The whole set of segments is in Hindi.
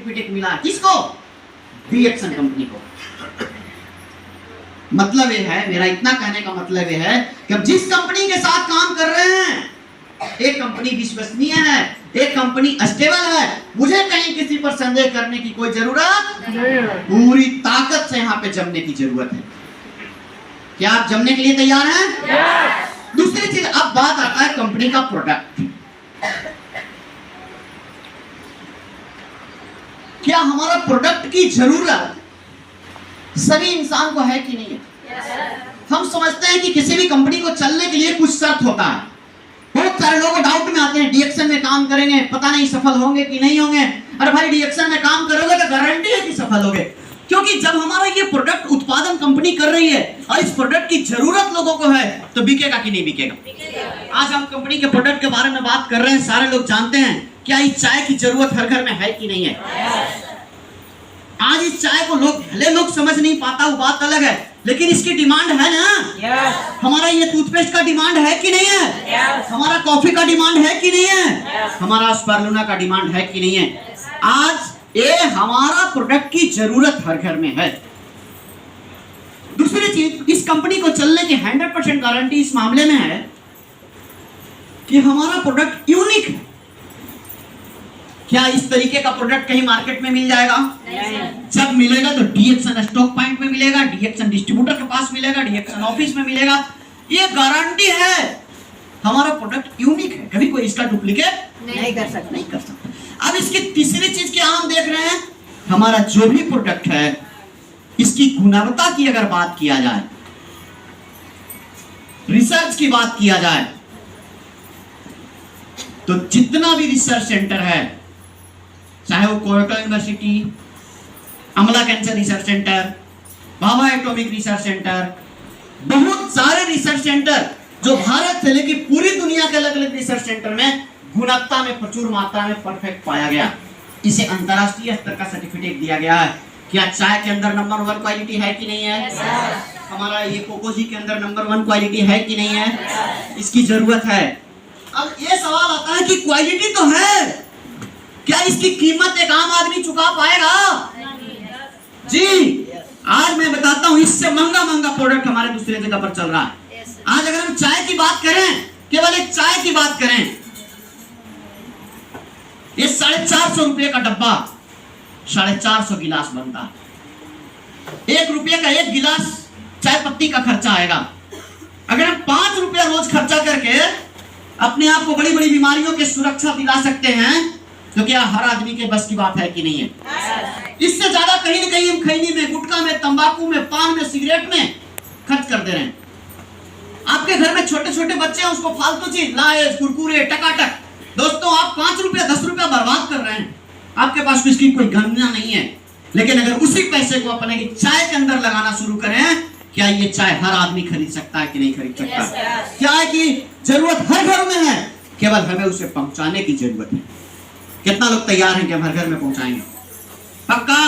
सर्टिफिकेट मिला है। किसको? डीएक्सन कंपनी को। मतलब ये है, मेरा इतना कहने का मतलब ये है कि अब जिस कंपनी के साथ काम कर रहे हैं, एक कंपनी विश्वसनीय है, एक कंपनी स्टेबल है, मुझे कहीं किसी पर संदेह करने की कोई जरूरत नहीं, पूरी ताकत से यहाँ पे जमने की जरूरत है। क्या आप जमने के लिए तैयार हैं? yes. दूसरी चीज, अब बात आता है कंपनी का प्रोडक्ट। क्या हमारा प्रोडक्ट की जरूरत सभी इंसान को है कि नहीं है? yes. हम समझते हैं कि किसी भी कंपनी को चलने के लिए कुछ शर्त होता है। बहुत सारे लोग डाउट में आते हैं, डीएक्सन में काम करेंगे, पता नहीं सफल होंगे कि नहीं होंगे। अरे भाई, डीएक्सन में काम करोगे तो गारंटी है कि सफल होगे, क्योंकि जब हमारा ये प्रोडक्ट उत्पादन कंपनी कर रही है और इस प्रोडक्ट की जरूरत लोगों को है, तो बिकेगा कि नहीं बिकेगा? आज हम कंपनी के प्रोडक्ट के बारे में बात कर रहे हैं, सारे लोग जानते हैं क्या इस चाय की जरूरत हर घर में है कि नहीं है? आज इस चाय को लोग समझ नहीं पाता, वो बात अलग है, लेकिन इसकी डिमांड है ना। हमारा ये टूथपेस्ट का डिमांड है कि नहीं है? हमारा कॉफी का डिमांड है कि नहीं है? हमारा स्पारुलिना का डिमांड है कि नहीं है? आज ये हमारा प्रोडक्ट की जरूरत हर घर में है। दूसरी चीज, इस कंपनी को चलने की 100% गारंटी इस मामले में है कि हमारा प्रोडक्ट यूनिक है। क्या इस तरीके का प्रोडक्ट कहीं मार्केट में मिल जाएगा? नहीं। जब मिलेगा तो डीएक्सन स्टॉक पॉइंट में मिलेगा, डीएक्सन डिस्ट्रीब्यूटर के पास मिलेगा, डीएक्सन ऑफिस में मिलेगा। ये गारंटी है हमारा प्रोडक्ट यूनिक है, कभी कोई इसका डुप्लीकेट नहीं कर सकता। अब इसकी तीसरी चीज क्या हम देख रहे हैं, हमारा जो भी प्रोडक्ट है इसकी गुणवत्ता की अगर बात किया जाए, रिसर्च की बात किया जाए, तो जितना भी रिसर्च सेंटर है, चाहे वो कोलकाता यूनिवर्सिटी, अमला cancer research centre, Bhabha atomic research centre, बहुत सारे रिसर्च सेंटर जो भारत से लेकर पूरी दुनिया के अलग अलग रिसर्च सेंटर में गुणवत्ता में प्रचुर मात्रा में परफेक्ट पाया गया। इसे अंतरराष्ट्रीय स्तर का सर्टिफिकेट दिया गया है। क्या चाय के अंदर नंबर 1 क्वालिटी है कि नहीं है? हमारा ये कोकोजी के अंदर नंबर 1 क्वालिटी है कि नहीं है? इसकी जरूरत है। अब ये सवाल आता है कि क्वालिटी तो है, क्या इसकी कीमत एक आम आदमी चुका पाएगा? जी, आज मैं बताता हूं, इससे महंगा प्रोडक्ट हमारे दूसरे जगह पर चल रहा है। आज अगर हम चाय की बात करें, केवल एक चाय की बात करें, ये 450 रुपए का डब्बा 450 गिलास बनता है। 1 रुपये का 1 गिलास चाय पत्ती का खर्चा आएगा। अगर हम 5 रुपया रोज खर्चा करके अपने आप को बड़ी बड़ी बीमारियों की सुरक्षा दिला सकते हैं, तो क्या हर आदमी के बस की बात है कि नहीं है? इससे ज्यादा कहीं न कहीं हम खैनी में, गुटखा में, तंबाकू में, पान में, सिगरेट में खर्च कर दे रहे हैं। आपके घर में छोटे छोटे बच्चे हैं, उसको फालतू चीज, लाएज, कुरकुरे, टकाटक, दोस्तों आप 5 रुपया 10 रुपया बर्बाद कर रहे हैं। आपके पास इसकी कोई गणना नहीं है, लेकिन अगर उसी पैसे को अपने की चाय के अंदर लगाना शुरू करें, क्या ये चाय हर आदमी खरीद सकता है कि नहीं खरीद सकता? चाय की जरूरत हर घर में है, केवल हमें उसे पहुंचाने की जरूरत है। कितना लोग तैयार हैं कि हम हर घर में पहुंचाएंगे? पक्का?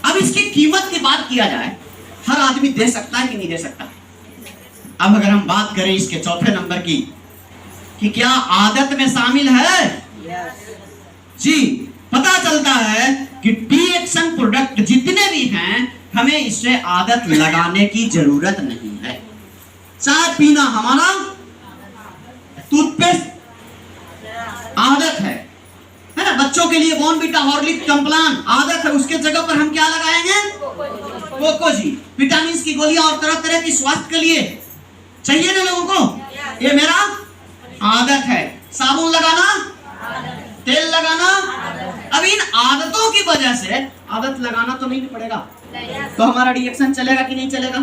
अब इसकी कीमत की बात किया जाए, हर आदमी दे सकता है कि नहीं दे सकता? अब अगर हम बात करें इसके चौथे नंबर की, कि क्या आदत में शामिल है? जी, पता चलता है कि डीएक्सन प्रोडक्ट जितने भी हैं, हमें इससे आदत लगाने की जरूरत नहीं है। चाय पीना हमारा, टूथपेस्ट आदत है ना? बच्चों के लिए बॉर्नविटा, हॉर्लिक्स, कॉम्प्लान आदत है, उसके जगह पर हम क्या लगाएंगे? कोकोजी, विटामिन की गोलियां और तरह तरह की स्वास्थ्य के लिए चाहिए ना लोगों को। ये मेरा आदत है। साबुन लगाना, तेल लगाना, अब इन आदतों की वजह से आदत लगाना तो नहीं पड़ेगा, तो हमारा डीएक्सन चलेगा कि नहीं चलेगा?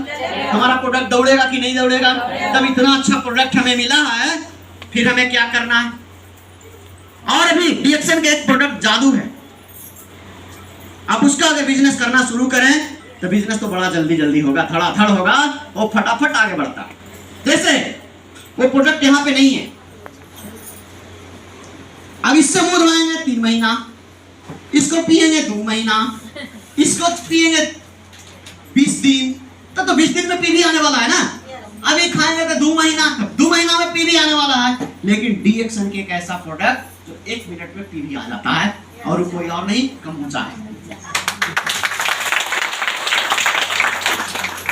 हमारा प्रोडक्ट दौड़ेगा कि नहीं दौड़ेगा? तब इतना अच्छा प्रोडक्ट हमें मिला है, फिर हमें क्या करना है? और अभी डीएक्सन का एक प्रोडक्ट जादू है, आप उसका अगर बिजनेस करना शुरू करें तो बिजनेस तो बड़ा जल्दी होगा, धड़ाधड़ होगा, वो फटाफट आगे बढ़ता है। जैसे वो प्रोडक्ट यहाँ पे नहीं है, अब इससे मुंह धोएंगे 3 महीना, इसको पिएंगे 2 महीना, इसको पिएंगे 20 दिन, तो 20 दिन में पीवी आने वाला है ना। अभी खाएंगे तो 2 महीना, 2 महीना में पीवी आने वाला है। लेकिन डीएक्सन के एक ऐसा प्रोडक्ट जो 1 मिनट में पीवी आ जाता है, और कोई और नहीं, कम्बुचा है।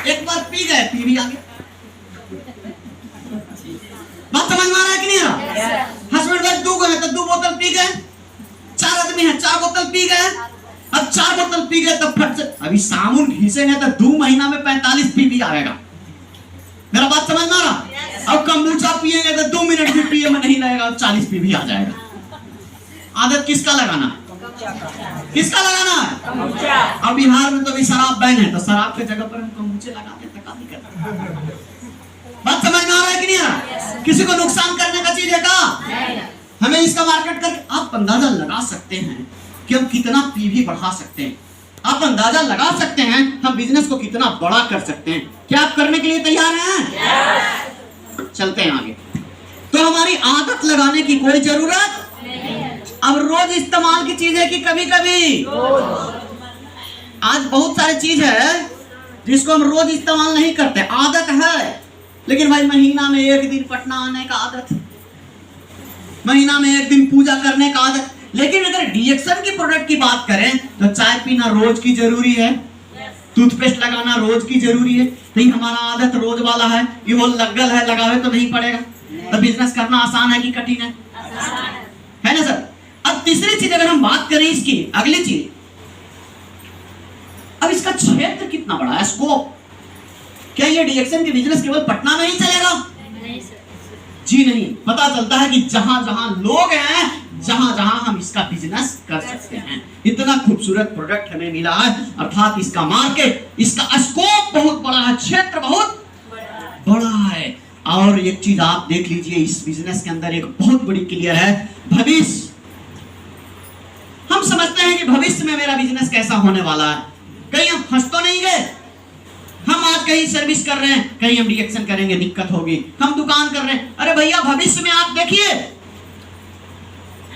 एक बार पी गए, पी भी आ गया। बात समझ में आ रहा है कि नहीं आ रहा? हस्बैंड वाइफ 2 गए तो 2 बोतल पी गए, 4 आदमी है 4 बोतल पी गए। अब 4 बोतल पी गए तब फट से अभी साबुन घिसेंगे तो 2 महीना में 45 पीपी आएगा। मेरा बात समझ में आ रहा? अब कम्बुचा पिएंगे तो 2 मिनट भी पिए में नहीं लगेगा, 40 पीपी आ जाएगा। आदत किसका लगाना है? किसका लगाना है? अब बिहार में तो भी शराब बैन है, तो शराब के जगह पर हम कम्बुचे लगाते हैं, तका नहीं करते। बात समझ में आ रहा है कि नहीं आ रहा? किसी को नुकसान करने का चीज है का? हमें इसका मार्केट करके आप अंदाजा लगा सकते हैं कि हम कितना पीवी बढ़ा सकते हैं। आप अंदाजा लगा सकते हैं हम बिजनेस को कितना बड़ा कर सकते हैं। क्या आप करने के लिए तैयार हैं? चलते हैं आगे। तो हमारी आदत लगाने की कोई जरूरत अब रोज इस्तेमाल की चीज है कि कभी कभी? आज बहुत सारी चीज है जिसको हम रोज इस्तेमाल नहीं करते, आदत है। लेकिन भाई महीना में 1 दिन पटना आने का आदत, महीना में 1 दिन पूजा करने का आदत। लेकिन अगर डीएक्सन की प्रोडक्ट की बात करें तो चाय पीना रोज की जरूरी है, टूथपेस्ट लगाना रोज की जरूरी है। नहीं हमारा आदत रोज वाला है, ये वो लगल है, लगावे तो नहीं पड़ेगा। तो बिजनेस करना आसान है कि कठिन है ना सर? अब तीसरी चीज अगर हम बात करें इसकी, अगली चीज, अब इसका क्षेत्र कितना बड़ा है, स्कोप। क्या ये डीएक्सन के बिजनेस केवल पटना में ही चलेगा? नहीं सर। जी नहीं, पता चलता है कि जहां जहां लोग हैं, जहां जहां हम इसका बिजनेस कर सकते हैं। इतना खूबसूरत प्रोडक्ट हमें मिला है, अर्थात इसका मार्केट, इसका स्कोप बहुत बड़ा है, क्षेत्र बहुत बड़ा है। और एक चीज आप देख लीजिए, इस बिजनेस के अंदर एक बहुत बड़ी क्लियर है, भविष्य। हम समझते हैं कि भविष्य में मेरा बिजनेस कैसा होने वाला है। कहीं हम फंस तो नहीं गए? हम आज कहीं सर्विस कर रहे हैं, कहीं हम डीएक्सन करेंगे दिक्कत होगी। हम दुकान कर रहे हैं, अरे भैया भविष्य में आप देखिए,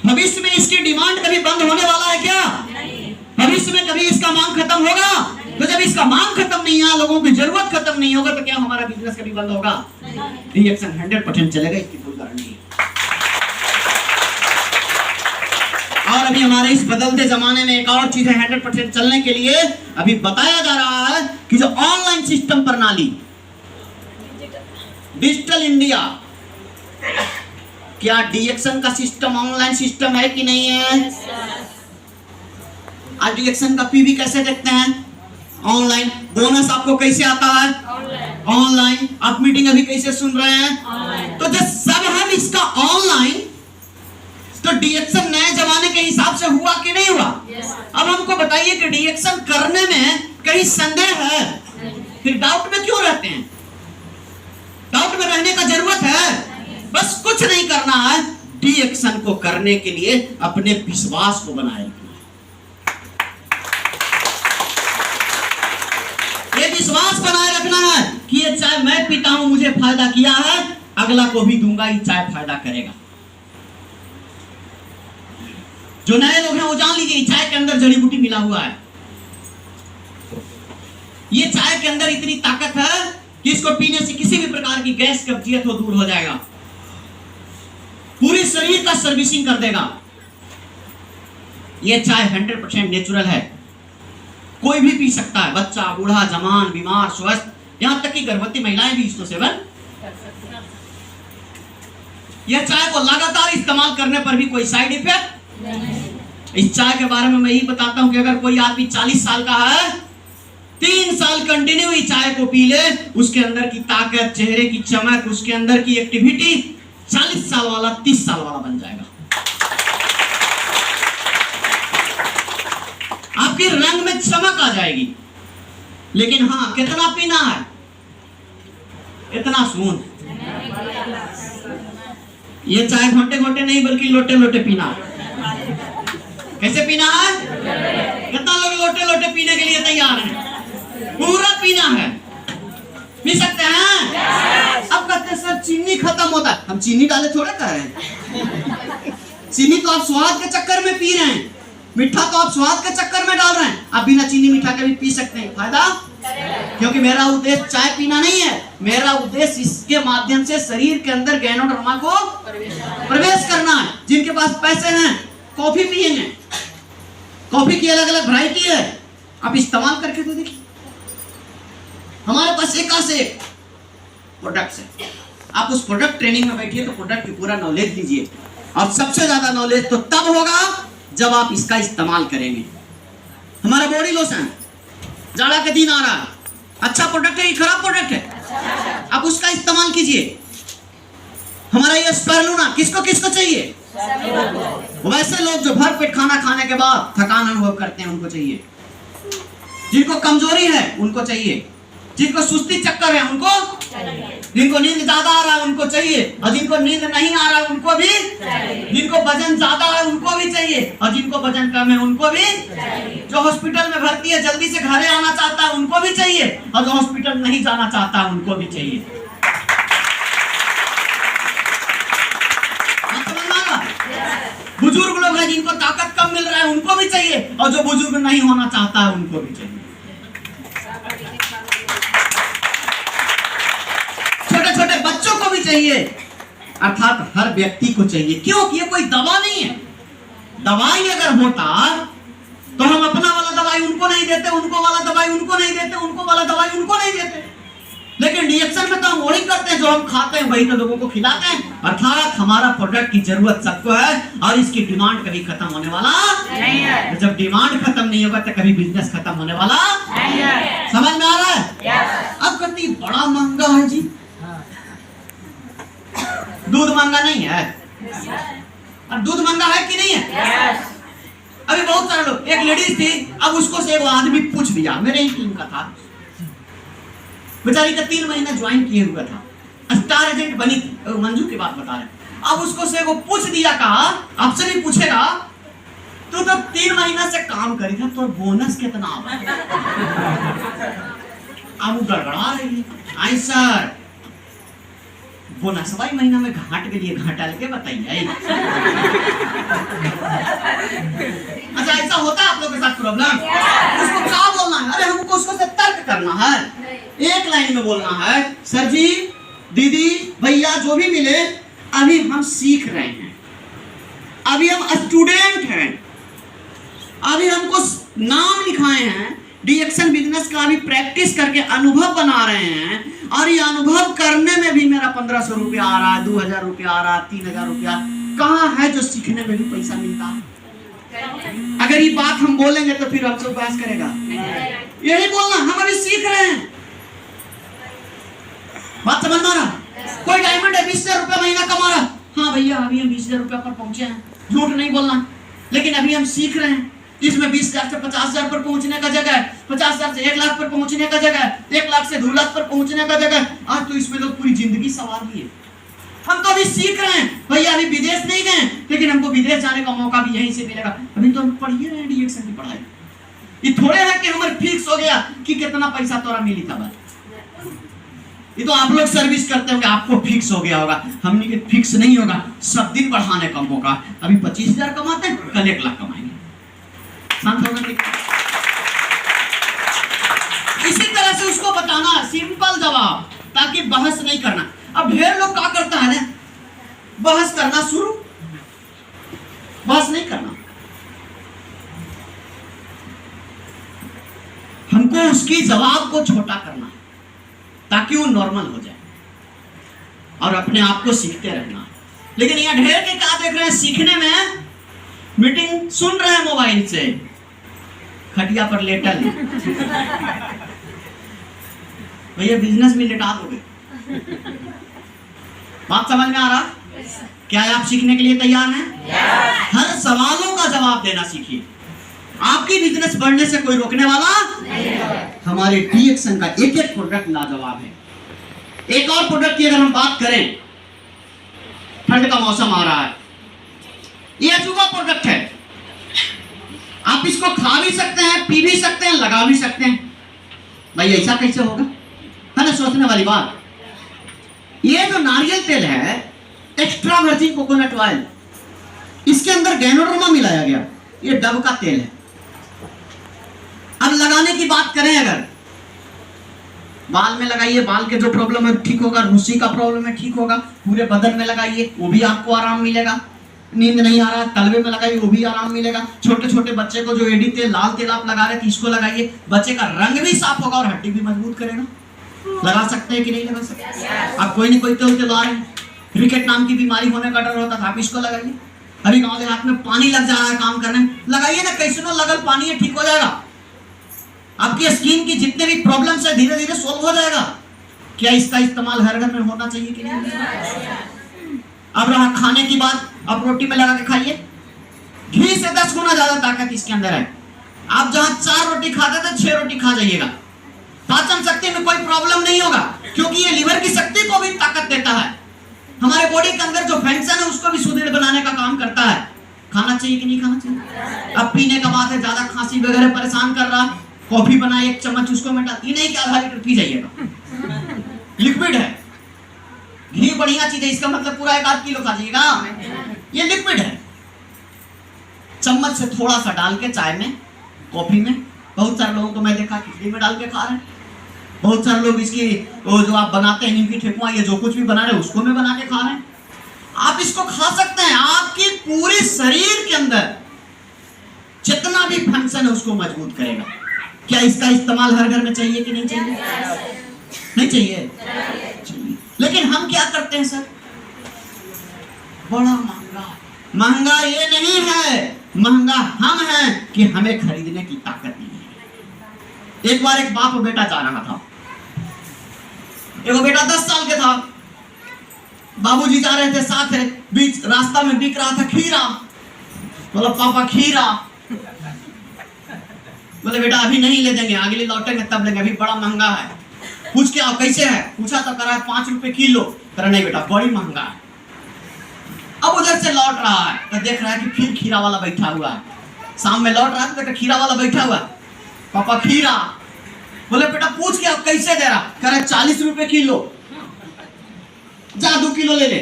भविष्य में इसकी डिमांड कभी बंद होने वाला है क्या? भविष्य में कभी इसका मांग खत्म होगा? तो जब इसका मांग खत्म नहीं है, लोगों की जरूरत खत्म नहीं होगा, तो क्या हमारा बिजनेस कभी बंद होगा? डीएक्सन 100% चलेगा, इसकी कोई गारंटी नहीं। और अभी हमारे इस बदलते जमाने में एक और चीज है 100% चलने के लिए, अभी बताया जा रहा है कि जो ऑनलाइन सिस्टम प्रणाली, डिजिटल इंडिया, क्या डीएक्सन का सिस्टम ऑनलाइन सिस्टम है कि नहीं है? आज डीएक्सन का पीवी कैसे देखते हैं? ऑनलाइन। बोनस आपको कैसे आता है? ऑनलाइन। आप मीटिंग अभी कैसे सुन रहे हैं? तो जब सब हम इसका ऑनलाइन, तो डीएक्सन नए जमाने के हिसाब से हुआ कि नहीं हुआ? अब हमको बताइए कि डीएक्सन करने में कहीं संदेह है? फिर डाउट में क्यों रहते हैं? डाउट में रहने का जरूरत है? बस कुछ नहीं करना है, डीएक्सन को करने के लिए अपने विश्वास को बनाए रखना है। ये विश्वास बनाए रखना है कि ये चाय मैं पीता हूं, मुझे फायदा किया है, अगला को भी दूंगा, ये चाय फायदा करेगा। जो नए लोग हैं वो जान लीजिए, चाय के अंदर जड़ी बूटी मिला हुआ है। ये चाय के अंदर इतनी ताकत है कि इसको पीने से किसी भी प्रकार की गैस कब्जियत हो दूर हो जाएगा, पूरे शरीर का सर्विसिंग कर देगा। ये चाय 100% नेचुरल है, कोई भी पी सकता है, बच्चा, बूढ़ा, जवान, बीमार, स्वस्थ, यहां तक कि गर्भवती महिलाएं भी इसको सेवन कर सकती हैं। यह चाय को लगातार इस्तेमाल करने पर भी कोई साइड इफेक्ट नहीं। इस चाय के बारे में मैं यही बताता हूं कि अगर कोई आदमी 40 साल का है, 3 साल कंटिन्यू इस चाय को पी ले, उसके अंदर की ताकत, चेहरे की चमक, उसके अंदर की एक्टिविटी 40 साल वाला 30 साल वाला बन जाएगा। आपके रंग में चमक आ जाएगी। लेकिन हाँ, कितना पीना है? इतना सून। ये चाय घोंटे घोंटे नहीं बल्कि लोटे लोटे पीना है। कैसे पीना है? कितना लोग लोटे लोटे पीने के लिए तैयार हैं? पूरा पीना है। पी सकते हैं? अब कहते हैं सर चीनी खत्म होता है। हम चीनी डाले थोड़े कर रहे हैं। चीनी तो आप स्वाद के चक्कर में पी रहे हैं, मीठा तो आप स्वाद के चक्कर में डाल रहे हैं। आप बिना चीनी मीठा के भी पी सकते हैं, फायदा। क्योंकि मेरा उद्देश्य चाय पीना नहीं है, मेरा उद्देश्य इसके माध्यम से शरीर के अंदर गैनोडर्मा को प्रवेश करना है। जिनके पास पैसे हैं कॉफी पिएंगे, कॉफी की अलग अलग वैरायटी है, आप इस्तेमाल करके तो देखिए। हमारे पास एक से एक प्रोडक्ट्स है, आप उस प्रोडक्ट ट्रेनिंग में बैठिए तो प्रोडक्ट की पूरा नॉलेज लीजिए, और सबसे ज्यादा नॉलेज तो तब होगा जब आप इसका इस्तेमाल करेंगे। हमारा बॉडी लोशन जाड़ा के दिन आ रहा है, अच्छा प्रोडक्ट है कि खराब प्रोडक्ट है, आप उसका इस्तेमाल कीजिए। हमारा ये स्पाइरुलिना किसको किसको चाहिए? वैसे लोग जो भर पेट खाना खाने के बाद थकान अनुभव करते हैं उनको चाहिए, जिनको कमजोरी है उनको चाहिए, जिनको सुस्ती चक्कर है उनको, जिनको नींद ज्यादा आ रहा है उनको चाहिए, और जिनको नींद नहीं आ रहा है उनको भी, जिनको वजन ज्यादा है उनको भी चाहिए, और जिनको वजन कम है उनको भी, जो हॉस्पिटल में भर्ती है जल्दी से घरे आना चाहता है उनको भी चाहिए, और जो हॉस्पिटल नहीं जाना चाहता है उनको भी चाहिए। बुजुर्ग लोग हैं जिनको ताकत कम मिल रहा है उनको भी चाहिए, और जो बुजुर्ग नहीं होना चाहता है उनको भी चाहिए। छोटे छोटे बच्चों को भी चाहिए, अर्थात हर व्यक्ति को चाहिए। क्यों? ये कोई दवा नहीं है। दवाई अगर होता तो हम अपना वाला दवाई उनको नहीं देते, उनको वाला दवाई उनको नहीं देते, उनको वाला दवाई उनको नहीं देते। लेकिन रिएक्शन में तो हम वही करते हैं, जो हम खाते हैं वही तो लोगों को खिलाते हैं। अर्थात हमारा प्रोडक्ट की जरूरत सबको है, और इसकी डिमांड कभी खत्म होने वाला नहीं है। जब डिमांड खत्म नहीं होगा तो कभी बिजनेस खत्म होने वाला नहीं है। समझ में आ रहा है? अब कहती बड़ा महंगा है जी, दूध महंगा नहीं है? अब दूध महंगा है कि नहीं है? अभी बहुत सारे लोग, एक लेडीज थी, अब उसको से एक आदमी पूछ दिया, मेरे ही टीम का था, बेचारी का 3 महीना ज्वाइन किए हुआ था, स्टार एजेंट बनी थी, मंजू की बात बता रहे। अब उसको से वो पूछ दिया, कहा आपसे भी पूछेगा, तू तो 3 महीना से काम करी था, तो बोनस कितना आवा? अब गड़बड़ा रही, आई सर बोनस वाई महीना में घाट के लिए घाटा के बताइए। अच्छा ऐसा होता है आप लोगों के साथ प्रॉब्लम? उसको क्या बोलना है? अरे हमको उसको से तर्क करना है, एक लाइन में बोलना है, सर जी दीदी भैया जो भी मिले, अभी हम सीख रहे हैं, अभी हम स्टूडेंट हैं, अभी हमको नाम लिखाए हैं, डीएक्शन बिजनेस का अभी प्रैक्टिस करके अनुभव बना रहे हैं, और ये अनुभव करने में भी मेरा 1500 रुपया आ रहा है, 2000 रुपया आ रहा है, 3000 रुपया कहाँ है जो सीखने में भी पैसा मिलता है? अगर ये बात हम बोलेंगे तो फिर हमसे बहस करेगा। यही बोलना, हम अभी सीख रहे हैं। बात समझ में आ रहा? कोई डायमंड है 20,000 रुपया महीना कमा रहा, हाँ भैया अभी हम 20,000 रुपया पर पहुंचे हैं, झूठ नहीं बोलना, लेकिन अभी हम सीख रहे हैं। इसमें 20,000 से 50,000 पर पहुंचने का जगह है, 50,000 से 1 लाख पर पहुंचने का जगह है, 1 लाख से 2 लाख पर पहुंचने का जगह है। आज तो इसमें लोग पूरी जिंदगी सवार लिए। हम तो अभी सीख रहे हैं भैया, अभी विदेश नहीं गए, लेकिन हमको विदेश जाने का मौका भी यहीं से मिलेगा। अभी तो हम पढ़ ही रहे हैं डीएक्शन की पढ़ाई। ये थोड़े है कि हमारे फिक्स हो गया कि कितना पैसा तोरा मिली था बस। ये तो आप लोग सर्विस करते होंगे, आपको फिक्स हो गया होगा, हमने के फिक्स नहीं होगा, सब दिन बढ़ाने का मौका। अभी 25,000 कमाते हैं, कल 1 लाख कमाएंगे। इसी तरह से उसको बताना, सिंपल जवाब, ताकि बहस नहीं करना। अब ढेर लोग क्या करता है ना, बहस करना शुरू, बहस नहीं करना। हमको उसकी जवाब को छोटा करना है ताकि वो नॉर्मल हो जाए, और अपने आप को सीखते रहना। लेकिन यहाँ ढेर के क्या देख रहे हैं, सीखने में मीटिंग सुन रहे हैं मोबाइल से, खटिया पर लेटल। भैया बिजनेस में लेटा दोगे। बात समझ में आ रहा? क्या आप सीखने के लिए तैयार हैं? हर सवालों का जवाब देना सीखिए। आपकी बिजनेस बढ़ने से कोई रोकने वाला नहीं है। हमारे डीएक्शन का एक एक प्रोडक्ट लाजवाब है। एक और प्रोडक्ट की अगर हम बात करें, ठंड का मौसम आ रहा है, ये अजूबा प्रोडक्ट है। आप इसको खा भी सकते हैं, पी भी सकते हैं, लगा भी सकते हैं। भाई ऐसा कैसे होगा, है ना, सोचने वाली बात। ये जो नारियल तेल है, एक्स्ट्रा वर्जिन कोकोनट ऑयल, इसके अंदर गैनोडर्मा मिलाया गया, ये डब का तेल है। अब लगाने की बात करें, अगर बाल में लगाइए, बाल के जो प्रॉब्लम है ठीक होगा, रूसी का प्रॉब्लम है ठीक होगा, पूरे बदन में लगाइए, वो भी आपको आराम मिलेगा। नींद नहीं आ रहा, तलवे में लगाइए, वो भी आराम मिलेगा। छोटे छोटे बच्चे को जो एडी तेल, लाल तेल आप लगा रहे थे, इसको लगाइए, बच्चे का रंग भी साफ होगा और हड्डी भी मजबूत करेगा। लगा सकते हैं कि नहीं लगा सकते? आप कोई नहीं कोई तेल लगा रहे हैं। रिकेट नाम की बीमारी होने का डर होता था, आप इसको लगाइए। अभी गांव देहात में पानी लग जा रहा है काम करने में, लगाइए ना, कैसे ना लगल पानी है, ठीक हो जाएगा। आपकी स्किन की जितने भी प्रॉब्लम्स है धीरे धीरे सोल्व हो जाएगा। क्या इसका इस्तेमाल हर घर में होना चाहिए कि नहीं? अब रहा खाने की बात, आप रोटी में लगा के खाइए, घी से 10 गुना ज्यादा ताकत इसके अंदर है। आप जहां 4 रोटी खाते थे 6 रोटी खा जाइएगा, पाचन शक्ति में कोई प्रॉब्लम नहीं होगा, क्योंकि ये लिवर की शक्ति को भी ताकत देता है। हमारे बॉडी के अंदर जो फंक्शन है उसको भी सुदृढ़ बनाने का काम करता है। खाना चाहिए कि नहीं खाना चाहिए? अब पीने का बात है, ज्यादा खांसी वगैरह परेशान कर रहा, कॉफी बनाए 1 चम्मच उसको मिटा, ये नहीं कि आधा लीटर पी जाइएगा, लिक्विड है। घी बढ़िया चीज है, इसका मतलब पूरा 1-8 किलो खा जाइएगा, ये लिक्विड है। चम्मच से थोड़ा सा डाल के चाय में, कॉफी में, बहुत सारे लोगों को मैं देखा खिचड़ी में डाल के खा रहे हैं। बहुत सारे लोग इसकी वो जो आप बनाते हैं नीम की ठेकुआ, ये जो कुछ भी बना रहे हैं उसको में बना के खा रहे हैं। आप इसको खा सकते हैं, आपकी पूरे शरीर के अंदर जितना भी फंक्शन है उसको मजबूत करेगा। क्या इसका इस्तेमाल हर घर में चाहिए कि नहीं चाहिए? नहीं चाहिए? चाहिए। लेकिन हम क्या करते हैं सर, बड़ा महंगा। महंगा ये नहीं है, महंगा हम हैं कि हमें खरीदने की ताकत नहीं है। एक बार एक बाप और बेटा जा रहा था, एक बेटा 10 साल के था, बाबूजी जा रहे थे साथ है, बीच रास्ता में बिक रहा था खीरा। बोला पापा खीरा, बोले बेटा अभी नहीं ले देंगे, आगे लौटेंगे तब लेंगे, अभी बड़ा महंगा है। पूछ के आओ कैसे है, पूछा तो करा है 5 रुपए किलो, करा नहीं बेटा बड़ी महंगा है। अब उधर से लौट रहा है तो देख रहा है कि फिर खीरा वाला बैठा हुआ है। शाम में लौट रहा है तो देखा खीरा वाला बैठा हुआ है, पापा खीरा। बोले बेटा पूछ के आप कैसे दे रहा, कह रहा 40 रुपए किलो, जा 2 किलो ले ले।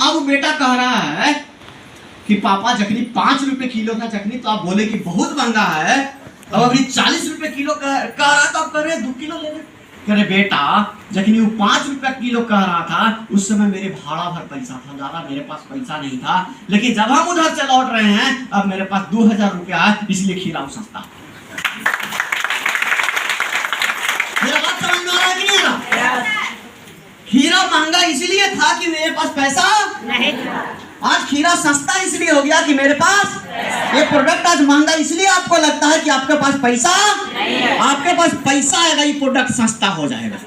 अब बेटा कह रहा है कि पापा जखनी 5 रुपए किलो था जखनी तो आप बोले कि बहुत महंगा है, अब अभी 40 रुपए किलो कह रहा तो आप कह रहे 2 किलो ले ले। कह रहे बेटा जखनी वो 5 रुपए किलो कह रहा था उस समय मेरे भाड़ा भर पैसा था, ज्यादा मेरे पास पैसा नहीं था, लेकिन जब हम उधर से लौट रहे हैं अब मेरे पास 2000 रुपया है, इसलिए खीरा सस्ता। मेरा बात समझ में आ रहा है कि नहीं आ रहा? खीरा महंगा इसलिए था कि मेरे पास पैसा नहीं था, आज खीरा सस्ता इसलिए हो गया कि मेरे पास ये प्रोडक्ट आज महंगा इसलिए आपको लगता है कि आपके पास पैसा नहीं है। आपके पास पैसा आएगा ये प्रोडक्ट सस्ता हो जाएगा।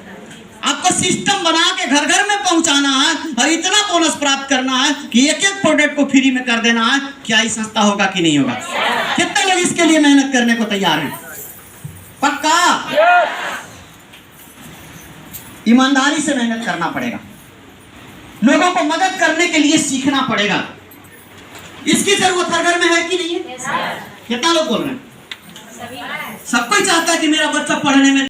आपको सिस्टम बना के घर घर में पहुंचाना है और इतना बोनस प्राप्त करना है कि एक एक प्रोडक्ट को फ्री में कर देना है। क्या ये सस्ता होगा कि नहीं होगा? कितने लोग इसके लिए मेहनत करने को तैयार हैं? पक्का ईमानदारी से मेहनत करना पड़ेगा, लोगों को मदद करने के लिए सीखना पड़ेगा। इसकी जरूरत हर घर में है कि नहीं है? कितना लोग बोल रहे हैं? सब कोई चाहता है कि मेरा बच्चा पढ़ने में